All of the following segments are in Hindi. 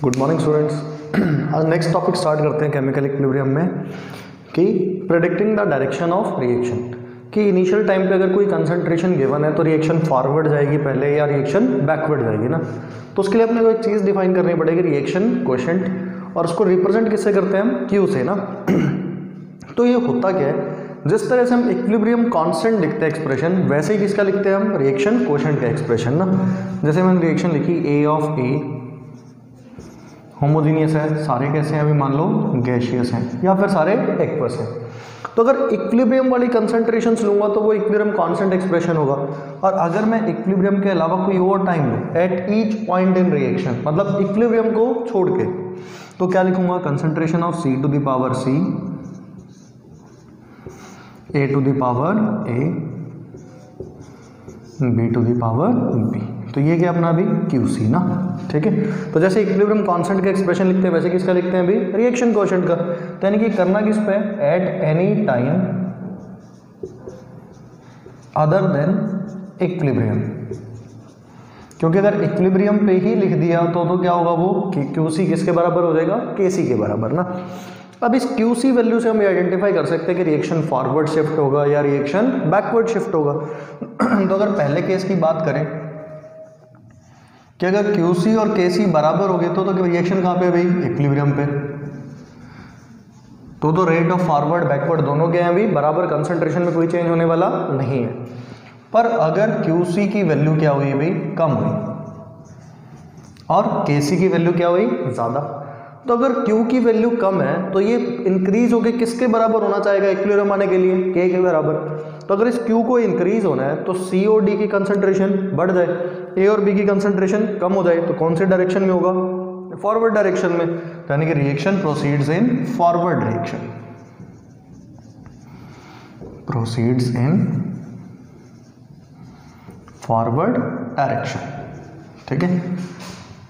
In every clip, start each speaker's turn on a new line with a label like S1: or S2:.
S1: Good morning students. आज नेक्स्ट टॉपिक स्टार्ट करते हैं केमिकल इक्विलिब्रियम में कि predicting the direction of reaction. कि इनिशियल टाइम पे अगर कोई कंसंट्रेशन गिवन है तो रिएक्शन फॉरवर्ड जाएगी पहले या रिएक्शन बैकवर्ड जाएगी ना। तो उसके लिए अपने को एक चीज़ डिफाइन करनी पड़ेगी, रिएक्शन कोएफिशिएंट, और उसको रिप्रेजेंट किससे करते हैं हम, क्यू से ना। तो ये होता क्या है, जिस तरह से हम इक्विलिब्रियम कांस्टेंट लिखते हैं एक्सप्रेशन, वैसे ही किसका लिखते हैं हम, रिएक्शन कोएफिशिएंट का एक्सप्रेशन ना। जैसे मैंने रिएक्शन लिखी ए ऑफ ए होमोजीनियस है, सारे कैसे हैं अभी मान लो गैसियस हैं, या फिर सारे एक्वस हैं। तो अगर इक्विलिब्रियम वाली कंसंट्रेशंस लूंगा तो वो इक्विलिब्रियम कांस्टेंट एक्सप्रेशन होगा। और अगर मैं इक्विलिब्रियम के अलावा कोई और टाइम लूँ at each point in reaction, मतलब इक्विलिब्रियम को छोड़ के, तो क्या लिखूंगा, concentration of C to the power C, A to the power A, B to the power B. तो ये क्या अपना अभी क्यू सी ना, ठीक है। तो जैसे इक्विलिब्रियम कांस्टेंट का एक्सप्रेशन लिखते हैं वैसे किसका लिखते हैं अभी, रिएक्शन कोएफिशिएंट का। तो यानी कि करना किस पे, at any time other than equilibrium. क्योंकि अगर इक्विलिब्रियम पे ही लिख दिया तो क्या होगा, वो क्यू सी किसके बराबर हो जाएगा, के सी के बराबर ना। अब इस क्यू सी वैल्यू से हम आइडेंटिफाई कर सकते हैं कि रिएक्शन फॉरवर्ड शिफ्ट होगा या रिएक्शन बैकवर्ड शिफ्ट होगा। तो अगर पहले केस की बात करें कि अगर क्यू सी और के सी बराबर हो गए तो रिएक्शन कहाँ पे है भाई, इक्विलिब्रियम पे। तो रेट ऑफ फॉरवर्ड बैकवर्ड दोनों के हैं अभी बराबर, कंसंट्रेशन में कोई चेंज होने वाला नहीं है। पर अगर क्यू सी की वैल्यू क्या हुई भाई, कम हुई, और के सी की वैल्यू क्या हुई, ज़्यादा। तो अगर Q की वैल्यू कम है तो ये इंक्रीज होकर किसके बराबर होना चाहेगा इक्विलिब्रियम आने के लिए, K के बराबर। तो अगर इस Q को इंक्रीज होना है तो C और D की कंसंट्रेशन बढ़ जाए, A और B की कंसंट्रेशन कम हो जाए, तो कौन से डायरेक्शन में होगा, फॉरवर्ड डायरेक्शन में। यानी कि reaction proceeds in forward direction, proceeds in forward direction, ठीक है।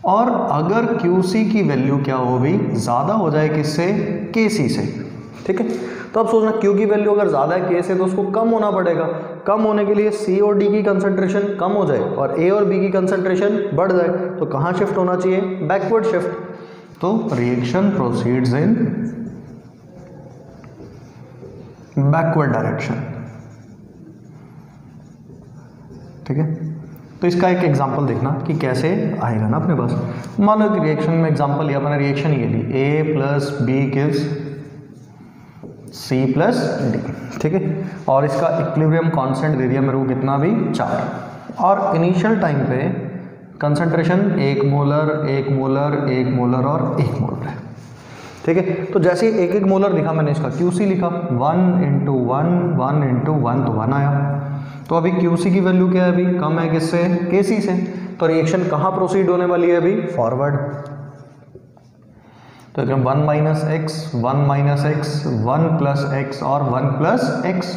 S1: और अगर QC की वैल्यू क्या हो गई, ज़्यादा हो जाए किससे, KC से, ठीक है। तो अब सोचना Q की वैल्यू अगर ज़्यादा है K से तो उसको कम होना पड़ेगा। कम होने के लिए C और D की कंसंट्रेशन कम हो जाए और A और B की कंसंट्रेशन बढ़ जाए, तो कहाँ शिफ्ट होना चाहिए, बैकवर्ड शिफ्ट। तो रिएक्शन प्रोसीड्स इन बैकवर्ड डायरेक्शन, ठीक है। तो इसका एक एग्जांपल देखना कि कैसे आएगा ना अपने पास। मान लो कि रिएक्शन में एग्जांपल लिया अपने, रिएक्शन ये ली A plus B gives C plus D, ठीक है। और इसका इक्विलिब्रियम कांस्टेंट दे दिया मेरे को कितना भी, 4। और इनिशियल टाइम पे कंसंट्रेशन 1 मोलर 1 मोलर 1 मोलर और 1 मोलर है, ठीक है। तो जैसे ही 1 मोलर लिखा मैंने, इसका QC लिखा 1 इंटू 1 1 इंटू 1 तो 1 आया। तो अभी QC की वैल्यू क्या है, अभी कम है किससे, KC से। तो रिएक्शन कहाँ प्रोसीड होने वाली है अभी, फॉरवर्ड। तो एकदम 1 minus x 1 minus x 1 plus x और 1 प्लस एक्स।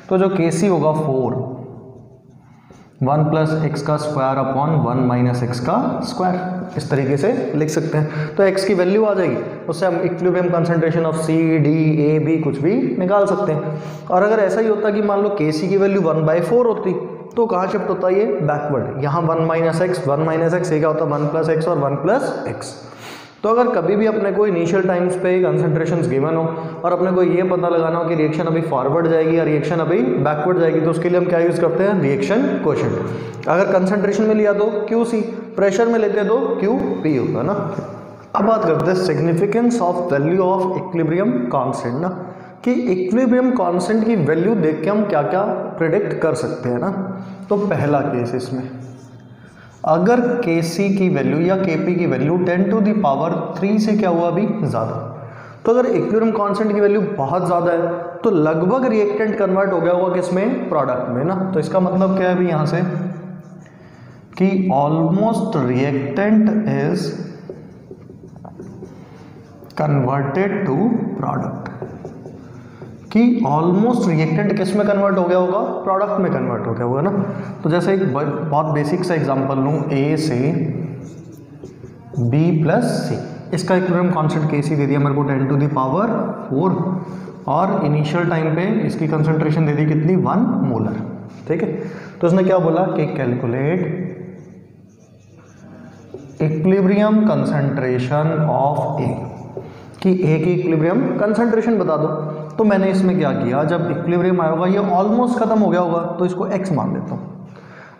S1: तो जो KC होगा 4, 1 प्लस एक्स का स्क्वायर अपॉन 1 माइनस एक्स का स्क्वायर, इस तरीके से लिख सकते हैं। तो एक्स की वैल्यू आ जाएगी, उससे हम equilibrium concentration of C D A B कुछ भी निकाल सकते हैं। और अगर ऐसा ही होता कि मान लो KC की वैल्यू 1/4 होती तो कहाँ शिफ्ट होता है ये, बैकवर्ड। यहाँ 1 माइनस एक्स 1 माइनस एक्स, ये क्या होता है 1 प्लस एक्स और 1 प्लस एक्स। तो अगर कभी भी अपने को इनिशियल टाइम्स पे कंसंट्रेशंस गिवन हो और अपने को ये पता लगाना हो कि रिएक्शन अभी फॉरवर्ड जाएगी या रिएक्शन अभी बैकवर्ड जाएगी, तो उसके लिए हम क्या यूज़ करते हैं, रिएक्शन कोएफिशिएंट। अगर कंसंट्रेशन में लिया तो QC, प्रेशर में लेते तो QP होगा ना। अब बात करते हैं significance of value of equilibrium constant ना, कि इक्विलिब्रियम कांस्टेंट की वैल्यू देख के हम क्या क्या प्रिडिक्ट कर सकते हैं ना। तो पहला केस इसमें, अगर KC की वैल्यू या KP की वैल्यू 10 टू द पावर 3 से क्या हुआ अभी, ज़्यादा। तो अगर इक्विलिब्रियम कांस्टेंट की वैल्यू बहुत ज़्यादा है तो लगभग रिएक्टेंट कन्वर्ट हो गया होगा किसमें, प्रोडक्ट में ना। तो इसका मतलब क्या है अभी यहाँ से, कि almost reactant is converted to product, कि ऑलमोस्ट रिएक्टेंट किस में कन्वर्ट हो गया होगा, प्रोडक्ट में कन्वर्ट हो गया होगा ना। तो जैसे एक बहुत बेसिक सा एग्जांपल लूँ, A से B प्लस C, इसका इक्विलिब्रियम कांस्टेंट KC दे दिया मेरे को 10 टू द पावर 4, और इनिशियल टाइम पे इसकी कंसंट्रेशन दे दी कितनी, 1 मोलर, ठीक है। तो उसने क्या बोला कि कैलकुलेट इक्विलिब्रियम कंसंट्रेशन ऑफ ए, कि ए की इक्विलिब्रियम कंसंट्रेशन बता दो। तो मैंने इसमें क्या किया, जब इक्विलिब्रियम आया होगा, ये ऑलमोस्ट खत्म हो गया होगा, तो इसको x मान लेता हूँ।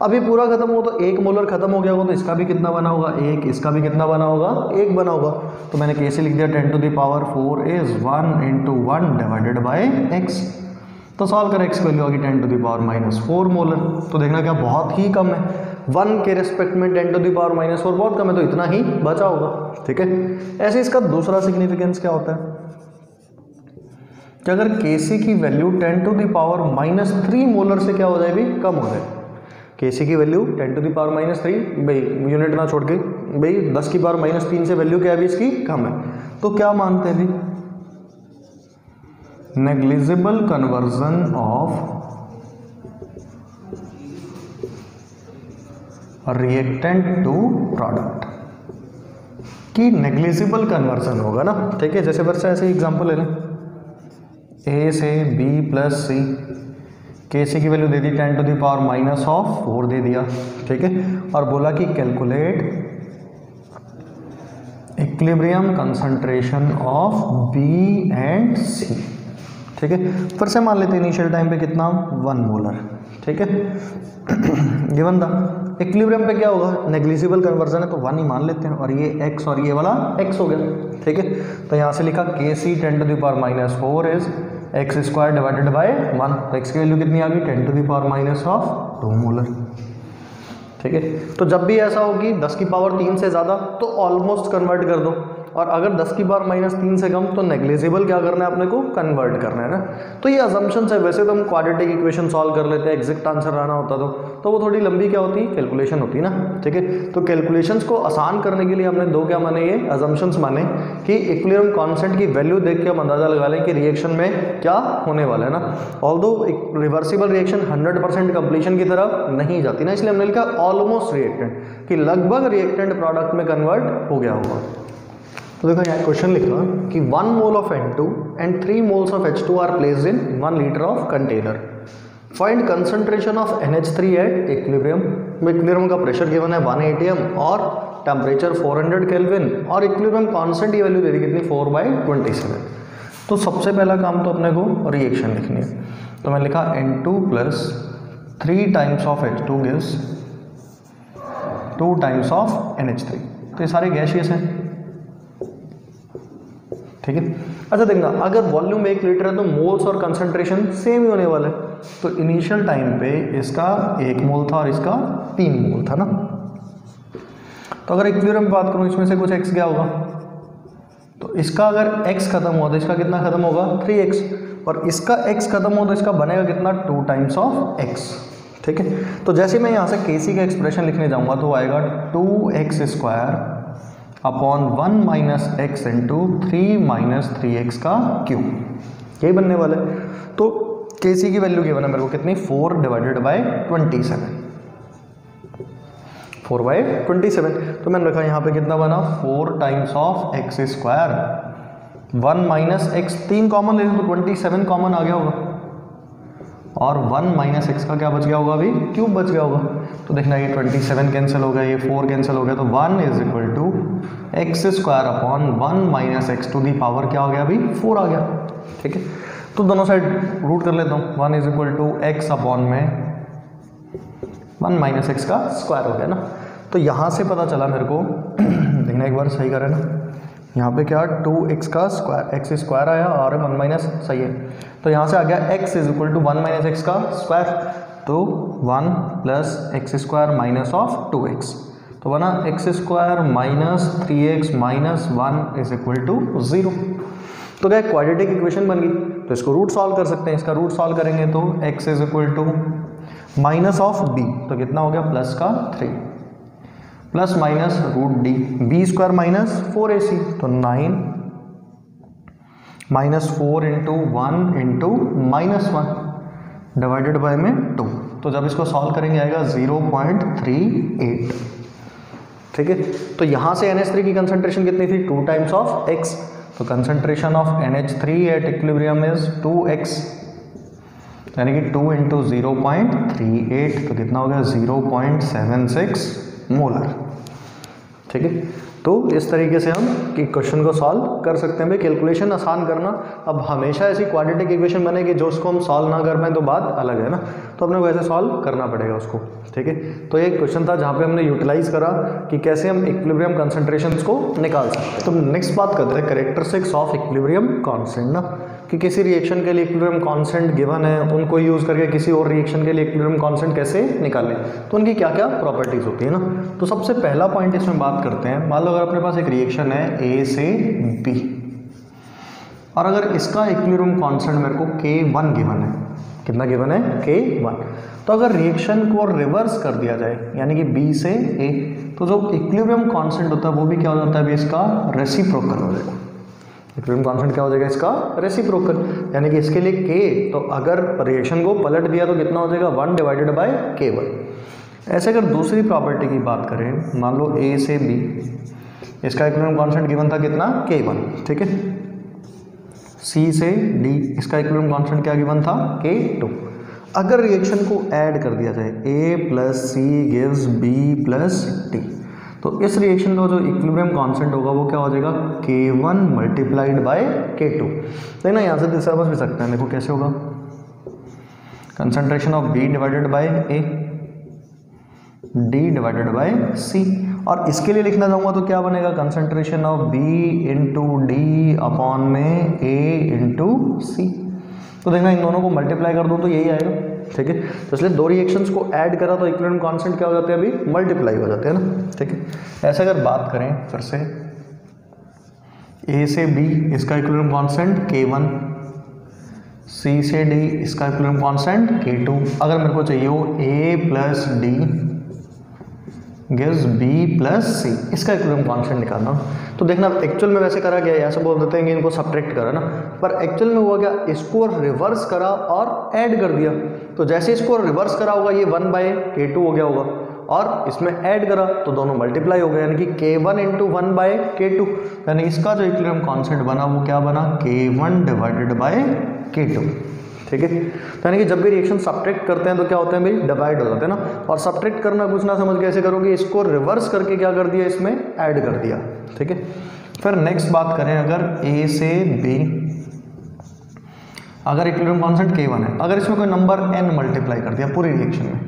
S1: अभी पूरा खत्म हो तो 1 मोलर खत्म हो गया होगा, तो इसका भी कितना बना होगा 1, इसका भी कितना बना होगा 1 बना होगा। तो मैंने कैसे लिख दिया 10 to the power 4 is 1 × 1 divided by x। तो सॉल्व कर x की वैल्यू होगी 10 to the power -4 मोलर। तो देखना क्या बहुत ही कम है, 1 के रिस्पेक्ट में 10 to the power -4 बहुत कम है, तो इतना ही बचा होगा। ठीक है, ऐसे इसका दूसरा सिग्निफिकेंस क्या होता है कि अगर Kc की value 10 to the power -3 molar से क्या हो जाए भी कम हो जाए। Kc की वैल्यू 10 to the power -3, भाई यूनिट ना छोड़ के, भाई 10 की पावर -3 से वैल्यू क्या है भी इसकी कम है, तो क्या मानते हैं भी negligible conversion of reactant to product, कि नेग्लिजिबल कन्वर्जन होगा ना। ठीक है, जैसे वर्ष ऐसे एग्जांपल ले लें, ए से बी प्लस सी, Kc की वैल्यू दे दी 10 to the power -4 दे दिया। ठीक है, और बोला कि calculate equilibrium concentration of B and C। ठीक है, फिर से मान लेते हैं इनिशियल टाइम पे कितना 1 मोलर। ठीक है, गिवन था इक्विलिब्रियम पे क्या होगा, नेग्लिजिबल कन्वर्जन है तो 1 ही मान लेते हैं, और ये x और ये वाला x हो गया। ठीक है, तो यहाँ से लिखा Kc 10 to the power -4 is x² divided by 1। तो x की वैल्यू कितनी आ गई 10 to the power -2 मोलर। ठीक है, तो जब भी ऐसा होगी 10 की पावर 3 से ज़्यादा तो ऑलमोस्ट कन्वर्ट कर दो, और अगर 10 की पावर -3 से कम तो नेग्लिजिबल क्या करना है अपने को कन्वर्ट करना है ना। तो ये अजम्पशन है, वैसे तो हम क्वाड्रेटिक इक्वेशन सॉल्व कर लेते हैं, एग्जैक्ट आंसर रहना होता तो वो थोड़ी लंबी क्या होती है कैलकुलेशन होती है ना। ठीक है, तो कैलकुलेशंस को आसान करने के लिए हमने दो क्या माने, ये अजम्पशंस माने कि इक्विलिब्रियम कांस्टेंट की वैल्यू देख के हम अंदाजा लगा लें कि रिएक्शन में क्या होने वाला है ना। ऑल्दो रिवर्सिबल रिएक्शन 100% कंप्लीशन की तरफ नहीं जाती ना, इसलिए हमने लिखा ऑलमोस्ट रिएक्टेंट, कि लगभग रिएक्टेंट प्रोडक्ट में कन्वर्ट हो गया होगा। तो देखो यहाँ क्वेश्चन लिखा कि 1 mole of N2 and 3 moles of H2 are placed in 1 litre of container. Find concentration of NH3 at equilibrium. Equilibrium का प्रेशर गिवन है 1 atm और टेम्परेचर 400 केल्विन, और इक्विलिब्रियम कांस्टेंट की वैल्यू दे दी कितनी 4/27। तो सबसे पहला काम तो अपने को रिएक्शन लिखनी है, तो मैंने लिखा N2 plus 3 times of H2 gives 2 times of NH3। तो ये सारे गैसियस हैं। ठीक है, अच्छा देखना अगर वॉल्यूम 1 लीटर है तो मोल्स और कंसंट्रेशन सेम ही होने वाला है। तो इनिशियल टाइम पे इसका 1 मोल था और इसका 3 मोल था ना। तो अगर इक्विलिब्रियम की बात करूँ, इसमें से कुछ x गया होगा, तो इसका अगर x खत्म हुआ तो इसका कितना खत्म होगा 3x, और इसका x खत्म हो तो इसका बनेगा कितना 2 टाइम्स ऑफ x। ठीक है, तो जैसे मैं यहाँ से Kc का एक्सप्रेशन लिखने जाऊँगा तो आएगा 2x² upon 1 - x into 3 - 3x का क्यूब, यही बनने वाला है। तो Kc की वैल्यू गिवन है मेरे को कितनी 4/27, 4/27। तो मैंने रखा यहाँ पे कितना बना 4 times of x², 1 - x 3 common ले तो 27 कॉमन आ गया होगा, और 1 - x का क्या बच गया होगा अभी क्यूब बच गया होगा। तो देखना ये 27 कैंसिल हो गया, ये 4 कैंसिल हो गया, तो 1 = x² upon 1 - x to the power क्या हो गया अभी 4 आ गया। ठीक है, तो दोनों साइड रूट कर लेता हूँ, 1 = x अपॉन में 1 - x का स्क्वायर हो गया ना। तो यहाँ से पता चला मेरे को देखना एक बार सही करें ना, यहाँ पे क्या 2x का स्क्वायर, x² आया और 1 - सही है, तो यहाँ से आ गया x = 1 - x का स्क्वायर, तो 1 + x² माइनस ऑफ 2x, तो बना x² - 3x - 1 = 0। तो क्या क्वाड्रेटिक इक्वेशन बन गई, तो इसको रूट सॉल्व कर सकते हैं। इसका रूट सॉल्व करेंगे तो x = माइनस ऑफ b, तो कितना हो गया प्लस का 3 plus minus √d, b² - 4ac, तो 9 -4 × 1 × -1 डिवाइडेड बाय में 2। तो जब इसको सॉल्व करेंगे आएगा 0.38। ठीक है, तो यहाँ से NH3 की कंसंट्रेशन कितनी थी 2 टाइम्स ऑफ x, तो concentration of NH3 at equilibrium is 2x, यानी कि 2 × 0.38, तो कितना हो गया 0.76 मोलर। ठीक है। तो इस तरीके से हम कि क्वेश्चन को सॉल्व कर सकते हैं। भाई कैलकुलेशन आसान करना, अब हमेशा ऐसी क्वाड्रेटिक इक्वेशन बनेगी जो उसको हम सॉल्व ना कर पाए तो बात अलग है ना, तो अपने को ऐसे सॉल्व करना पड़ेगा उसको, ठीक है। तो ये क्वेश्चन था जहाँ पे हमने यूटिलाइज करा कि कैसे हम इक्विलिब्रियम कंसंट्रेशंस को निकाल सकते हैं। तो नेक्स्ट बात करते हैं कैरेक्टरिस्टिक्स ऑफ इक्विलिब्रियम कांस्टेंट ना, कि किसी रिएक्शन के लिए इक्विलिब्रियम कांस्टेंट गिवन है, उनको यूज करके किसी और रिएक्शन के लिए इक्विलिब्रियम कांस्टेंट कैसे निकालें, तो उनकी क्या क्या प्रॉपर्टीज होती है ना। तो सबसे पहला पॉइंट इसमें बात करते हैं, मान लो अगर अपने पास एक रिएक्शन है ए से बी, और अगर इसका इक्विलिब्रियम कांस्टेंट मेरे को K1 गिवन है, कितना गिवन है K1, तो अगर रिएक्शन को रिवर्स कर दिया जाए यानी कि B से A, तो जो इक्विलिब्रियम कांस्टेंट होता है वो भी क्या हो जाता है, अभी इसका रेसिप्रोकल हो जाएगा। इक्विलिब्रियम कांस्टेंट क्या हो जाएगा इसका, रेसिप्रोकल, यानी कि इसके लिए K, तो अगर रिएक्शन को पलट दिया तो कितना हो जाएगा 1 डिवाइडेड बाय K1। ऐसे अगर दूसरी प्रॉपर्टी की बात करें, मान लो A से B, इसका इक्विलिब्रियम कांस्टेंट गिवन था कितना K1, ठीक है। C से D, इसका इक्विलिब्रियम कांस्टेंट क्या गिवन था K2। अगर रिएक्शन को ऐड कर दिया जाए A plus C gives B plus D, तो इस रिएक्शन का जो इक्विलिब्रियम कांस्टेंट होगा वो क्या हो जाएगा K1 मल्टीप्लाइड बाय K2। तो ना यहाँ से दूसरा बस भी सकते हैं, देखो कैसे होगा, concentration of B divided by A, D divided by C, और इसके लिए लिखना चाहूँगा तो क्या बनेगा, concentration of B into D upon में A इंटू C। तो देखना इन दोनों को मल्टीप्लाई कर दूँ तो यही आएगा, ठीक है। तो इसलिए दो रिएक्शंस को ऐड करा तो इक्विलिब्रियम कांस्टेंट क्या हो जाते हैं, अभी मल्टीप्लाई हो जाते हैं ना, ठीक है। ऐसे अगर बात करें फिर से A से B, इसका इक्विलिब्रियम कांस्टेंट K1, C से D, इसका इक्विलिब्रियम कांस्टेंट K2। अगर मेरे को चाहिए हो A plus D gives B plus C, इसका इक्विलिब्रियम कांस्टेंट निकालना, तो देखना एक्चुअल में वैसे करा गया, ऐसे बोल देते हैं कि इनको सब्ट्रैक्ट करा ना, पर एक्चुअल में हुआ क्या, इसको रिवर्स करा और ऐड कर दिया। तो जैसे इसको रिवर्स करा होगा ये 1 बाय K2 हो गया होगा, और इसमें ऐड करा तो दोनों मल्टीप्लाई हो गए, यानी कि K1 इंटू 1 बाय K2, यानी इसका जो इक्विलिब्रियम कांस्टेंट बना वो क्या बना K1 डिवाइडेड बाय K2, ठीक है। तो यानी कि जब भी रिएक्शन सब्ट्रैक्ट करते हैं तो क्या होते हैं भाई, डिवाइड हो जाते हैं ना, और सब्ट्रैक्ट करना कुछ ना समझ के ऐसे करोगे, इसको रिवर्स करके क्या कर दिया, इसमें ऐड कर दिया, ठीक है। फिर नेक्स्ट बात करें, अगर A से B, अगर इक्विलिब्रियम कांस्टेंट K1 है, अगर इसमें कोई नंबर n मल्टीप्लाई कर दिया पूरी रिएक्शन में,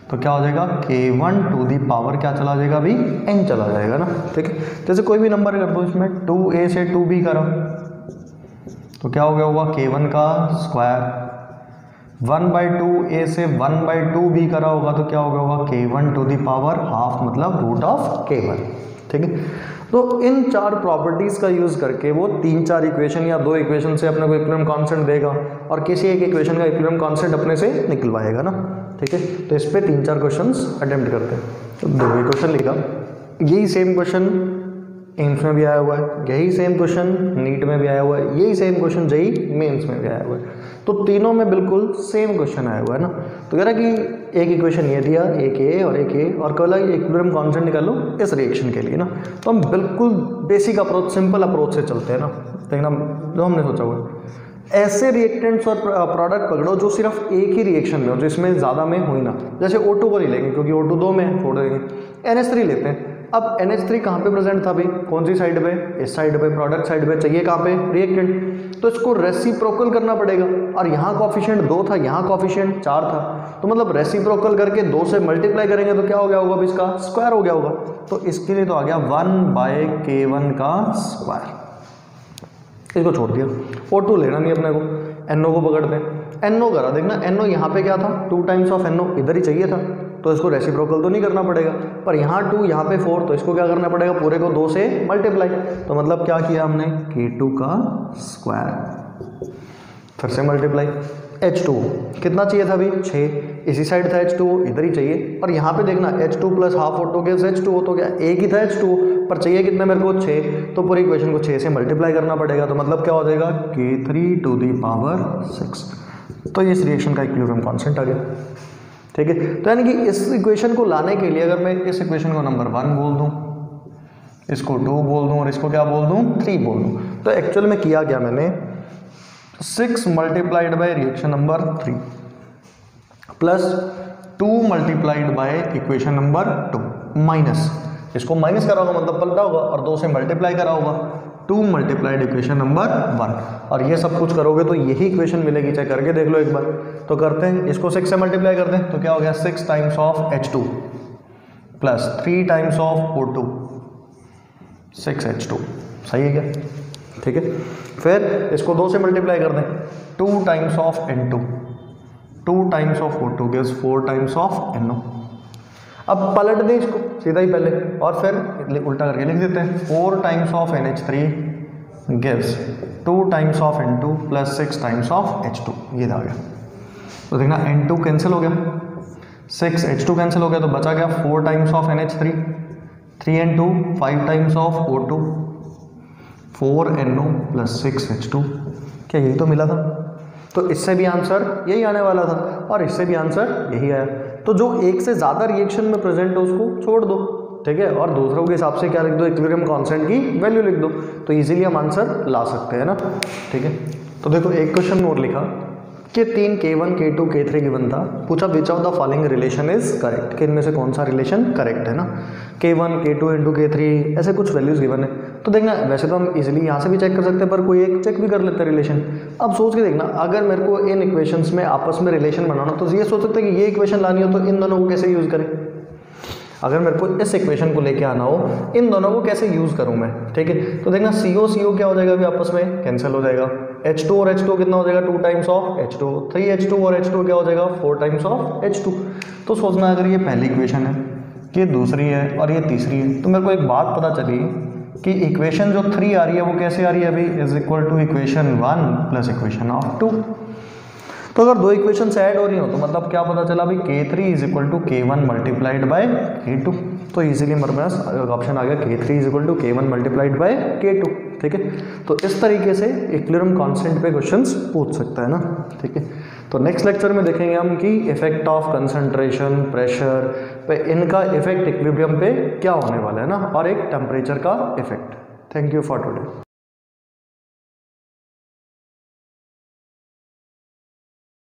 S1: तो क्या हो जाएगा K1 टू दी पावर क्या चला जाएगा, अभी n चला जाएगा ना, ठीक है। जैसे कोई भी नंबर कर दो इसमें 2A से 2B करा तो क्या हो गया होगा K1 का स्क्वायर, 1/2 A से 1/2 B करा होगा तो क्या हो गया होगा K1 to the power half, मतलब रूट ऑफ K1, ठीक है। तो इन चार प्रॉपर्टीज का यूज करके वो 3-4 इक्वेशन या 2 इक्वेशन से अपने को इक्विलिब्रियम कांस्टेंट देगा, और किसी एक इक्वेशन का इक्विलिब्रियम कांस्टेंट अपने से निकलवाएगा ना, ठीक है। तो इस पे 3-4 क्वेश्चंस अटेम्प्ट करते हैं। तो दो क्वेश्चन लिखा, यही सेम क्वेश्चन एम्स में भी आया हुआ है, यही सेम क्वेश्चन नीट में भी आया हुआ है, यही सेम क्वेश्चन जेईई मेंस में भी आया हुआ है, तो तीनों में बिल्कुल सेम क्वेश्चन आया हुआ है ना। तो कह रहा है कि एक इक्वेशन ये दिया, एक ए और एक ए, और कह रहा है इक्विलिब्रियम कांस्टेंट निकालो इस रिएक्शन के लिए ना। तो हम बिल्कुल बेसिक अप्रोच, सिंपल अप्रोच से चलते हैं ना, देखना जो हमने सोचा हुआ है, ऐसे रिएक्टेंट्स और प्रोडक्ट पकड़ो जो सिर्फ एक ही रिएक्शन में हो, जिसमें ज़्यादा में हो ही ना। जैसे O2 को नहीं लेंगे क्योंकि O2 2 में छोड़ देंगे, NH3 लेते हैं। अब NH3 कहाँ पे प्रेजेंट था भाई, कौन सी साइड पे, इस साइड पे, प्रोडक्ट साइड पे, चाहिए कहाँ पे, रिएक्टेंट, तो इसको रेसिप्रोकल करना पड़ेगा, और यहाँ कॉफिशिएंट 2 था, यहाँ कॉफिशिएंट 4 था, तो मतलब रेसिप्रोकल करके 2 से मल्टीप्लाई करेंगे तो क्या हो गया होगा, इसका स्क्वायर हो गया होगा। तो इसके लिए तो आ गया 1/K1 का स्क्वायर, इसको छोड़ दिया। O2 लेना नहीं अपने को, NO को पकड़ते हैं, NO करा, देखना NO यहाँ पे क्या था, 2 टाइम्स ऑफ NO इधर ही चाहिए था, तो इसको रेसिप्रोकल तो नहीं करना पड़ेगा, पर यहाँ 2 यहाँ पे 4, तो इसको क्या करना पड़ेगा, पूरे को 2 से मल्टीप्लाई। तो मतलब क्या किया हमने, K2 का स्क्वायर, फिर से मल्टीप्लाई, H2 कितना चाहिए था अभी 6, इसी साइड था H2 इधर ही चाहिए, और यहाँ पे देखना H2 plus half O2 gives H2, तो क्या एक ही था H2 पर चाहिए कितना मेरे को 6, तो पूरी इक्वेशन को 6 से मल्टीप्लाई करना पड़ेगा। तो मतलब क्या हो जाएगा K3 टू दी पावर 6, तो इस रिएक्शन का इक्विलिब्रियम कांस्टेंट आ गया, ठीक है। तो यानी कि इस इक्वेशन को लाने के लिए अगर मैं इस इक्वेशन को नंबर 1 बोल दूं, इसको 2 बोल दूं, और इसको क्या बोल दूं, 3 बोल दूं, तो एक्चुअल में किया क्या मैंने, 6 multiplied by reaction number 3 plus 2 multiplied by equation number 2 minus इसको माइनस करा होगा मतलब पलटा होगा, और 2 से मल्टीप्लाई करा होगा, 2 मल्टीप्लाइड इक्वेशन नंबर 1। और ये सब कुछ करोगे तो यही इक्वेशन मिलेगी, चाहे करके देख लो एक बार। तो करते हैं, इसको 6 से मल्टीप्लाई करते हैं तो क्या हो गया 6 times of H2 plus 3 times of O2, 6H2, सही है क्या? ठीक है। फिर इसको 2 से मल्टीप्लाई कर दें, 2 times of N2, 2 times of O2 gives 4 times of NO। अब पलट दें इसको सीधा ही पहले, और फिर उल्टा करके लिख देते हैं, 4 times of NH3 gives 2 times of N2 plus 6 times of H2। ये आ गया। तो देखना N2 कैंसिल हो गया, 6H2 कैंसिल हो गया, तो बचा गया 4 times of NH3, 3N2, 5 times of O2, 4NO plus 6H2। क्या यही तो मिला था? तो इससे भी आंसर यही आने वाला था, और इससे भी आंसर यही आया। तो जो एक से ज़्यादा रिएक्शन में प्रेजेंट हो उसको छोड़ दो, ठीक है, और दूसरों के हिसाब से क्या लिख दो, इक्विलिब्रियम कांस्टेंट की वैल्यू लिख दो, तो इजीली हम आंसर ला सकते हैं ना। ठीक है, तो देखो एक क्वेश्चन और लिखा कि 3 K1 K2 K3 गिवन था, पूछा which of the following relation is correct, कि इनमें से कौन सा रिलेशन करेक्ट है ना। K1 K2 इंटू K3 ऐसे कुछ वैल्यूज गिवन है। तो देखना वैसे तो हम इजीली यहाँ से भी चेक कर सकते हैं, पर कोई एक चेक भी कर लेते हैं रिलेशन। अब सोच के देखना, अगर मेरे को इन इक्वेशंस में आपस में रिलेशन बनाना, तो ये सोच सकते हैं कि ये इक्वेशन लानी हो तो इन दोनों को कैसे यूज़ करें। अगर मेरे को इस इक्वेशन को लेके आना हो, इन दोनों को कैसे यूज़ करूँ मैं, ठीक है। तो देखना CO क्या हो जाएगा, अभी आपस में कैंसिल हो जाएगा। H2 और H2 कितना हो जाएगा, 2 टाइम्स ऑफ H2, 3H2 और H2 क्या हो जाएगा, 4 टाइम्स ऑफ H2। तो सोचना अगर ये पहली इक्वेशन है, ये दूसरी है और ये तीसरी है, तो मेरे को एक बात पता चली कि इक्वेशन जो 3 आ रही है वो कैसे आ रही है अभी, is equal to equation 1 plus equation of 2। तो अगर दो इक्वेशन से ऐड हो रही हो तो मतलब क्या पता चला अभी, K3 is equal to K1 multiplied by K2। तो इजीली हमारे पास ऑप्शन आ गया K3 is equal to K1 multiplied by K2। ठीक है, तो इस तरीके से इक्विलिब्रियम कांस्टेंट पे क्वेश्चंस पूछ सकता है ना। ठीक है, तो नेक्स्ट लेक्चर में देखेंगे हम कि इफेक्ट ऑफ कंसंट्रेशन, प्रेशर पे, इनका इफेक्ट इक्विलिब्रियम पे क्या होने वाला है ना, और एक टेम्परेचर का effect. Thank you for today.